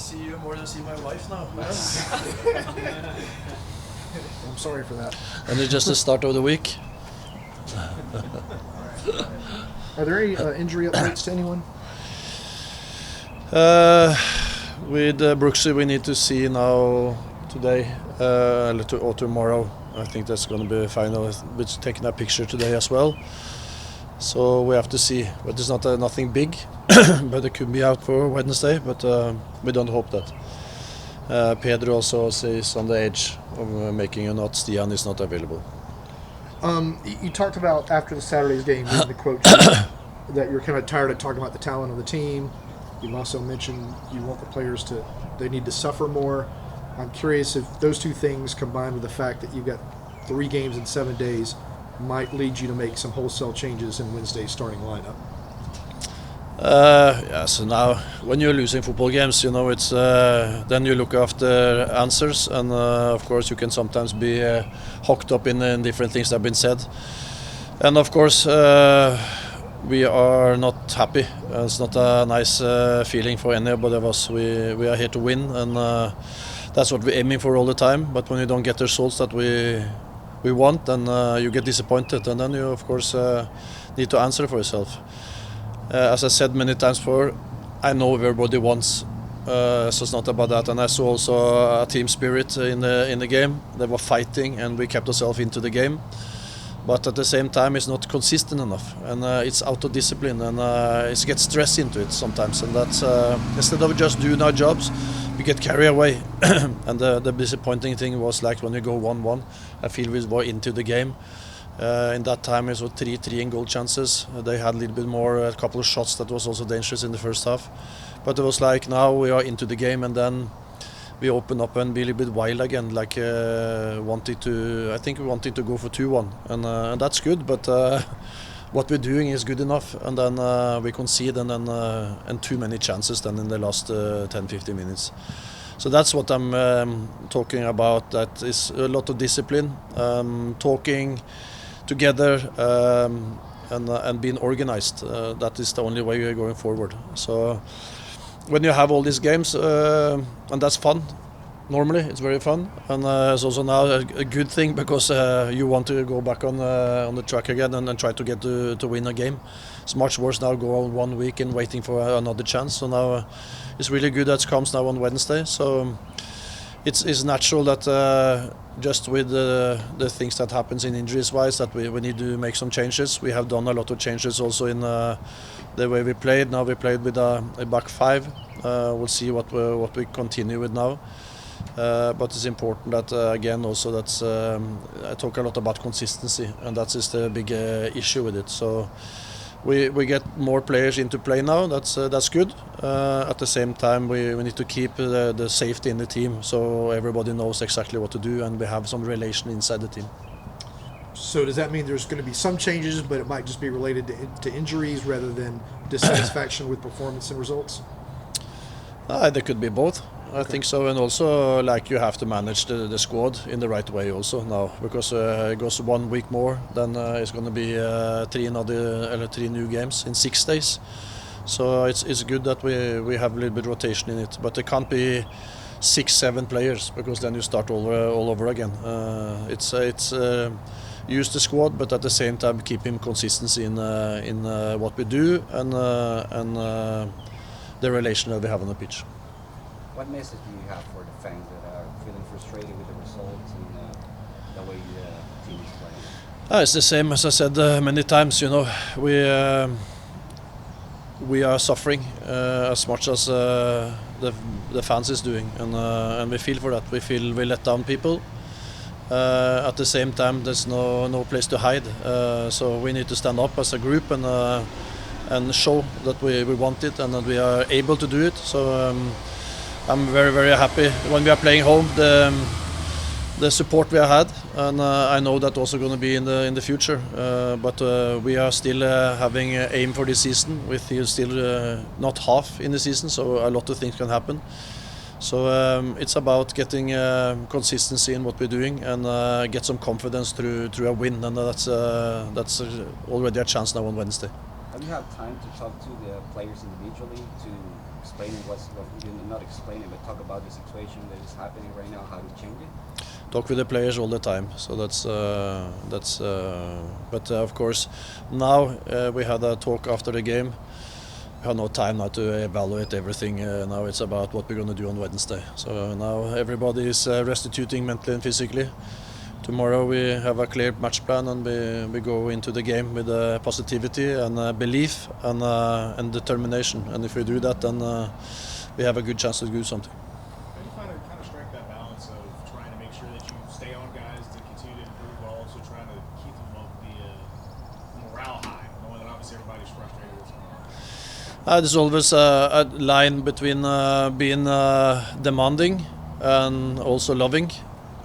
see you more than see my wife now. I'm sorry for that. And it's just the start of the week. Are there any injury updates to anyone? With Brooksy, we need to see now today or tomorrow. I think that's going to be final. We're taking a picture today as well. So we have to see. But it's not nothing big. But it could be out for Wednesday. But we don't hope that. Pedro also is on the edge of making a note. Stian is not available. You talked about after the Saturday's game, in the quote that you're kind of tired of talking about the talent of the team. You've also mentioned you want the players they need to suffer more. I'm curious if those two things combined with the fact that you've got 3 games in 7 days might lead you to make some wholesale changes in Wednesday's starting lineup. Yeah, so now when you're losing football games, it's then you look after answers, and of course you can sometimes be hooked up in different things that have been said. And of course we are not happy. It's not a nice feeling for anybody of us. We are here to win, and that's what we're aiming for all the time. But when you don't get the results that we want, then you get disappointed, and then you of course need to answer for yourself. As I said many times before, I know everybody wants, so it's not about that. And I saw also a team spirit in the game. They were fighting, and we kept ourselves into the game. But at the same time, it's not consistent enough, and it's out of discipline, and it gets stress into it sometimes. And that's instead of just doing our jobs, we get carried away. And the disappointing thing was like when we go 1-1, I feel we were into the game. In that time it was 3-3 in goal chances. They had a little bit more, a couple of shots that was also dangerous in the first half. But it was like now we are into the game, and then we open up and be a little bit wild again, like wanting to go for 2-1, and that's good, but what we're doing is good enough, and then we concede and too many chances then in the last 10-15 minutes. So that's what I'm talking about, that is a lot of discipline, talking together, and being organized. That is the only way we are going forward. So when you have all these games, and that's fun, normally it's very fun, and it's also now a good thing, because you want to go back on the track again and try to get to win a game. It's much worse now, go on 1 week and waiting for another chance. So now it's really good that it comes now on Wednesday. So it's natural that just with the things that happens in injuries wise, that we need to make some changes. We have done a lot of changes also in the way we played. Now we played with a back 5. We'll see what we continue with now. But it's important that again also that's I talk a lot about consistency, and that is the big issue with it. So we get more players into play now. That's good. At the same time, we need to keep the safety in the team, so everybody knows exactly what to do, and we have some relation inside the team. So does that mean there's going to be some changes, but it might just be related to injuries rather than dissatisfaction with performance and results? There could be both. I think so, and also like you have to manage the squad in the right way also now, because it goes 1 week more, then it's going to be 3 new games in 6 days. So it's good that we have a little bit of rotation in it, but it can't be 6-7 players, because then you start all over again. It's use the squad, but at the same time keeping consistency in what we do and the relation that we have on the pitch. What message do you have for the fans that are feeling frustrated with the results and the way the team is playing? It's the same as I said many times. We are suffering as much as the fans is doing, and we feel for that. We feel we let down people. At the same time, there's no place to hide. So we need to stand up as a group and show that we want it and that we are able to do it. So. I'm very, very happy when we are playing home. The support we have had, and I know that also going to be in the future. But we are still having aim for this season. We feel still not half in the season, so a lot of things can happen. So it's about getting consistency in what we're doing and get some confidence through a win, and that's already a chance now on Wednesday. Have you had time to talk to the players individually to explain what not explain it, but talk about the situation that is happening right now, how to change it? Talk with the players all the time. So but of course, now we had a talk after the game. We have no time now to evaluate everything. Now it's about what we're going to do on Wednesday. So now everybody is restituting mentally and physically. Tomorrow we have a clear match plan, and we go into the game with positivity and belief and determination. And if we do that, then we have a good chance to do something. How do you find to kind of strike that balance of trying to make sure that you stay on guys to continue to improve, while also trying to keep them up the morale high, knowing that obviously everybody's frustrated with what's going on? There's always a line between being demanding and also loving.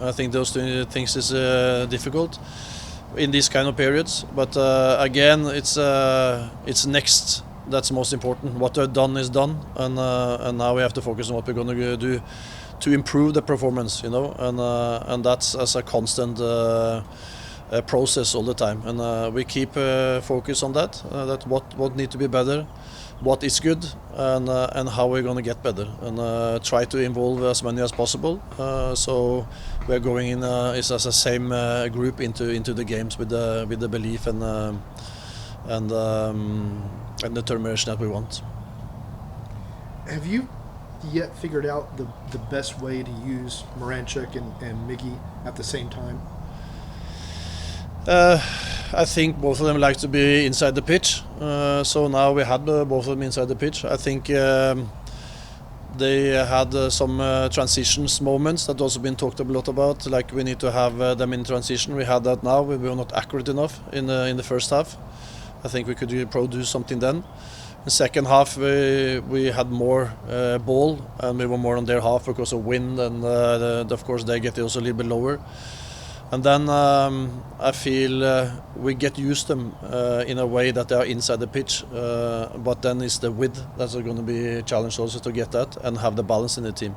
I think those two things is difficult in these kind of periods. But again, it's next that's most important. What I've done is done, and now we have to focus on what we're going to do to improve the performance. And that's as a constant process all the time. And we keep focus on that. That what need to be better, what is good, and how we're going to get better, and try to involve as many as possible. So we're going in is as a same group into the games with the belief and determination that we want. Have you yet figured out the best way to use Moranchuk and Miggy at the same time? I think both of them like to be inside the pitch. So now we had both of them inside the pitch. I think they had some transitions moments that also been talked a lot about. Like we need to have them in transition. We had that now. We were not accurate enough in the first half. I think we could produce something then. In the second half we had more ball, and we were more on their half because of wind, and of course they get also a little bit lower. And then I feel we get used them in a way that they are inside the pitch, but then it's the width that's going to be a challenge also to get that and have the balance in the team.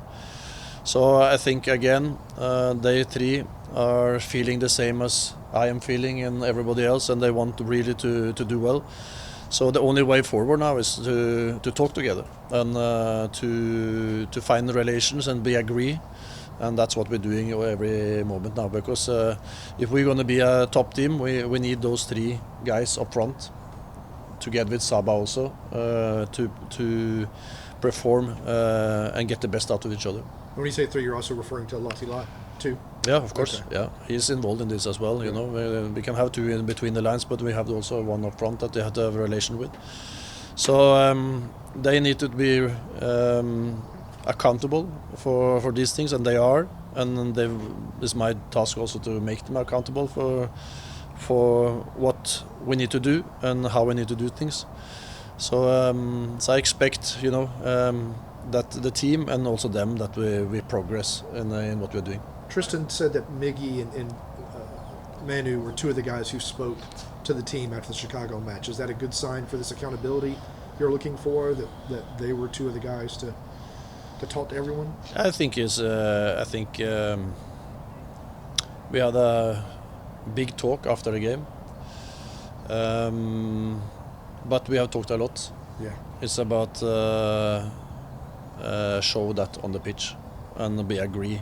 So I think again they three are feeling the same as I am feeling and everybody else, and they want really to do well. So the only way forward now is to talk together and to find relations and be agree. And that's what we're doing every moment now, because if we're going to be a top team, we need those three guys up front, together with Saba also, to perform and get the best out of each other. When you say three, you're also referring to Latila too? Yeah, of course. Okay. Yeah, he's involved in this as well. You know, we can have two in between the lines, but we have also one up front that they have to have a relation with. So they need to be accountable for these things, and they are, and it's my task also to make them accountable for what we need to do and how we need to do things. So I expect, that the team and also them, that we progress in what we're doing. Tristan said that Miggy and Manu were two of the guys who spoke to the team after the Chicago match. Is that a good sign for this accountability you're looking for, that they were two of the guys to talk to everyone? I think we had a big talk after the game, but we have talked a lot. Yeah. It's about show that on the pitch and be agree,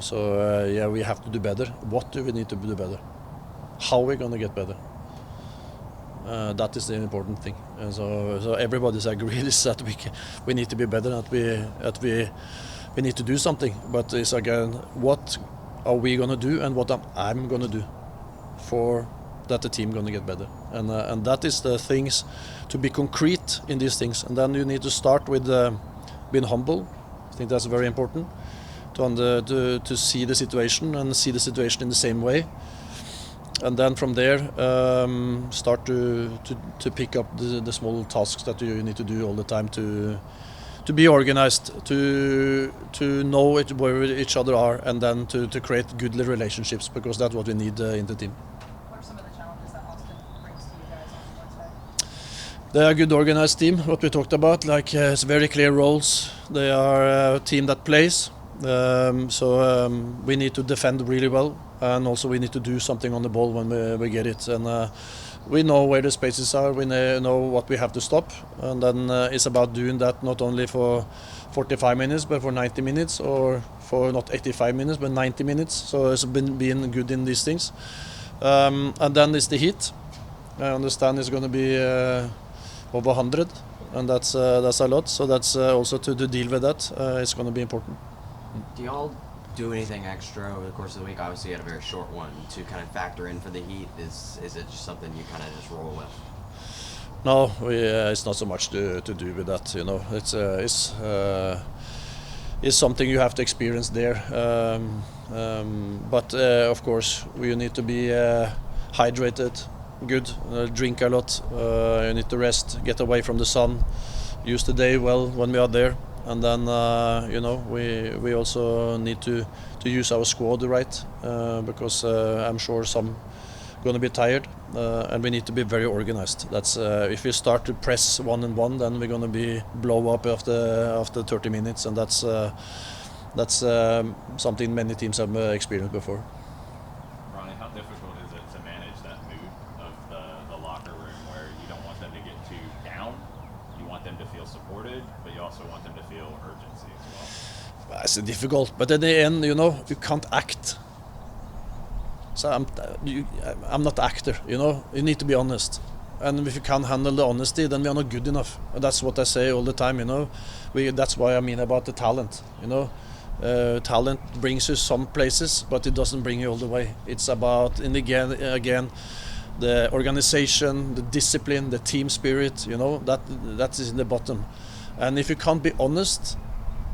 So we have to do better. What do we need to do better? How are we going to get better? That is the important thing. And so everybody's agreed is that we need to be better, that we need to do something. But it's again, what are we going to do, and what I'm going to do for that the team going to get better. And that is the things, to be concrete in these things. And then you need to start with being humble. I think that's very important, to see the situation and see the situation in the same way. And then from there start to pick up the small tasks that you need to do all the time to be organized, to know where each other are, and then to create good relationships, because that's what we need in the team. What are some of the challenges that Austin brings to you guys on Wednesday? They are a good organized team, what we talked about, it's very clear roles. They are a team that plays, so we need to defend really well, and also we need to do something on the ball when we get it. And we know where the spaces are, we know what we have to stop, and then it's about doing that not only for 45 minutes but for 90 minutes, or for not 85 minutes but 90 minutes. So it's been being good in these things. And then it's the heat. I understand it's going to be over 100, and that's a lot. So that's also to deal with that. It's going to be important. Do y'all do anything extra over the course of the week? Obviously, you had a very short one to kind of factor in for the heat. Is it just something you kind of just roll with? No, it's not so much to do with that. You know, it's something you have to experience there. But of course, you need to be hydrated, good, drink a lot. You need to rest, get away from the sun, use the day well when we are there. And then we also need to use our squad right, because I'm sure some going to be tired, and we need to be very organized. That's if we start to press 1-on-1, then we're going to be blow up after 30 minutes, and that's something many teams have experienced before. Ronny, how difficult is it to manage that mood of the locker room where you don't want them to get too down, you want them to feel supported, but you also want them to feel urgency as well? It's difficult, but at the end, you can't act. So I'm not an actor, you need to be honest. And if you can't handle the honesty, then we are not good enough. And that's what I say all the time, that's why I mean about the talent, talent brings you some places, but it doesn't bring you all the way. It's about, again, the organization, the discipline, the team spirit, that is in the bottom. And if you can't be honest,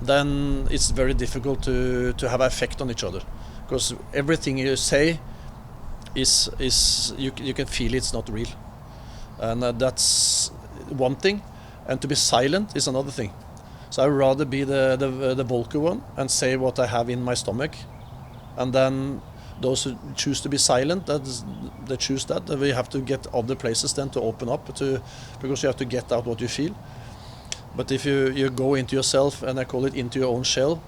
then it's very difficult to have an effect on each other, because everything you say is you can feel it's not real, and that's one thing, and to be silent is another thing. So I'd rather be the bulky one and say what I have in my stomach, and then those who choose to be silent, they choose that. We have to get other places then to open up because you have to get out what you feel. But if you go into yourself, and I call it into your own shell,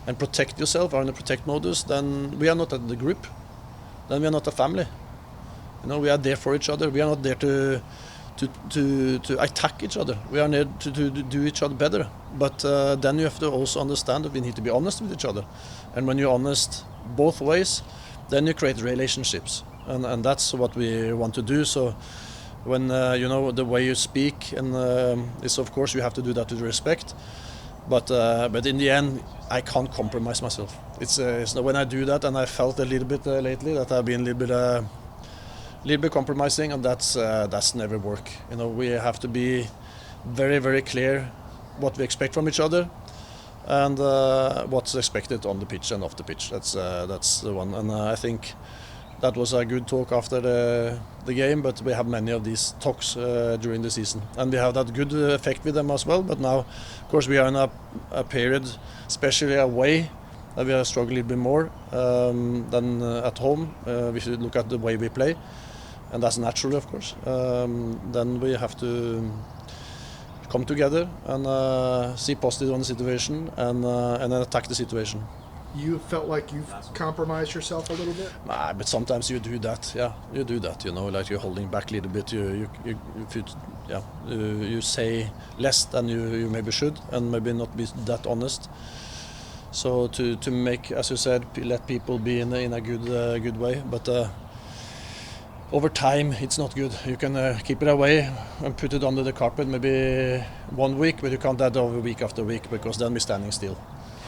and protect yourself, are in a protect modus, then we are not at the group. Then we are not a family. We are there for each other. We are not there to attack each other. We are there to do each other better. But then you have to also understand that we need to be honest with each other. And when you're honest both ways, then you create relationships. And that's what we want to do. So when the way you speak, and is of course you have to do that with respect. But in the end, I can't compromise myself. It's when I do that, and I felt a little bit lately that I've been a little bit compromising, and that's never work. We have to be very, very clear what we expect from each other, and what's expected on the pitch and off the pitch. That's the one, and I think that was a good talk after the game, but we have many of these talks during the season, and we have that good effect with them as well. But now, of course, we are in a period, especially away, that we are struggling a bit more than at home. We should look at the way we play, and that's natural, of course. Then we have to come together and see positive on the situation, and then attack the situation. You felt like you've compromised yourself a little bit? Nah, but sometimes you do that. Yeah, you do that. Like you're holding back a little bit. You say less than you maybe should, and maybe not be that honest. So to make, as you said, let people be in a good way. But over time, it's not good. You can keep it away and put it under the carpet maybe 1 week, but you can't do that over week after week, because then we're standing still.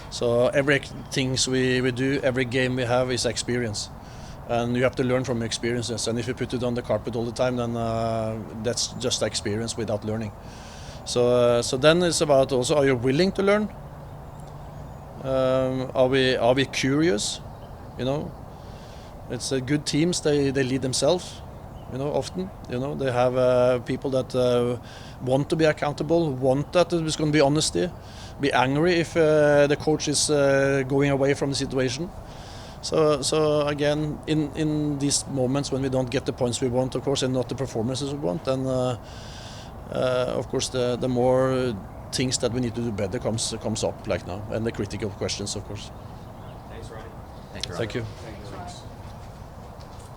So everything we do, every game we have is experience, and you have to learn from experiences. And if you put it on the carpet all the time, then that's just experience without learning. So then it's about also, are you willing to learn? Are we curious? It's good teams. They lead themselves. Often. They have people that want to be accountable, want that there's going to be honesty. Be angry if the coach is going away from the situation. So again, in these moments when we don't get the points we want, of course, and not the performances we want, then of course the more things that we need to do better comes up like now, and the critical questions, of course. Thanks, Ronny. Thank you.